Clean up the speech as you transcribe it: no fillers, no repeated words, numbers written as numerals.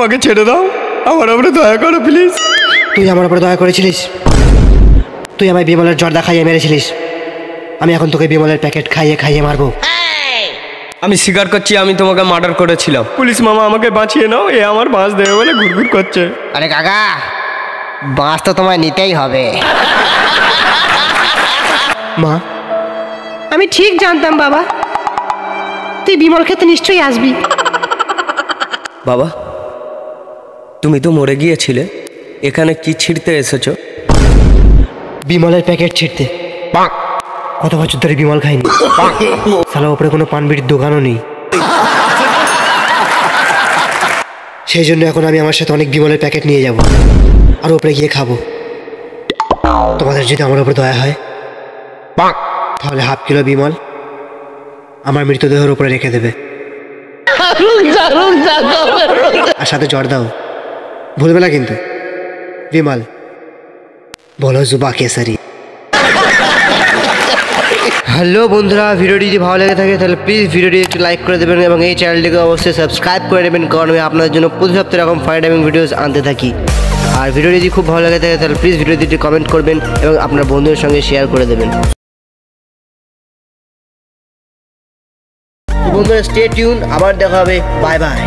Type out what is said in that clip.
আমাকে ছেড়ে দাও, আমার উপরে দয়া করো প্লিজ। তুই আমার উপরে দয়া করেছিলিস? তুই আমায় বিমলের জর্দা খাইয়ে মেরেছিলিস, আমি এখন তোকে বিমলের প্যাকেট খাইয়ে খাইয়ে মারবো। আমি স্বীকার করছি আমি তোমাকে মার্ডার করেছিলাম। পুলিশ মামা আমাকে বাঁচিয়ে নাও, এ আমার বাঁশ দেবে বলে ঘুরঘুর করছে। আরে কাকা, বাঁশ তো তোমায় নিতেই হবে। মা, আমি ঠিক জানতাম বাবা তুই বিমল খেতে নিশ্চয়ই আসবি। বাবা, তুমি তো মরে গিয়েছিলে, এখানে কি ছিঁড়তে এসেছো? বিমলের প্যাকেট ছিঁড়তে। কত বছর ধরে বিমল খাইনি, সালা ওপরে কোনো পান বিড়ির দোকানও নেই, সেই জন্য এখন আমি আমার সাথে অনেক বিমলের প্যাকেট নিয়ে যাব আর ওপরে গিয়ে খাবো। তোমাদের যদি আমার উপর দয়া হয় তাহলে হাফ কিলো বিমল আমার মৃতদেহের উপরে রেখে দেবে, আর সাথে জর্দাও ভুলবে না কিন্তু। বিমল বলো জুবা কেসারি। হ্যালো বন্ধুরা, ভিডিওটি যদি ভালো লেগে থাকে তাহলে প্লিজ ভিডিওটি একটু লাইক করে দেবেন এবং এই চ্যানেলটিকে অবশ্যই সাবস্ক্রাইব করে নেবেন, কারণ আমি আপনাদের জন্য প্রতি সপ্তাহে এরকম ফানি টাইমিং ভিডিওস আনতে থাকি। আর ভিডিওটি যদি খুব ভালো লাগে থাকে তাহলে প্লিজ ভিডিওটি একটু কমেন্ট করবেন এবং আপনার বন্ধুদের সঙ্গে শেয়ার করে দেবেন। বন্ধুরা স্টে টিউন, আবার দেখা হবে, বাই বাই।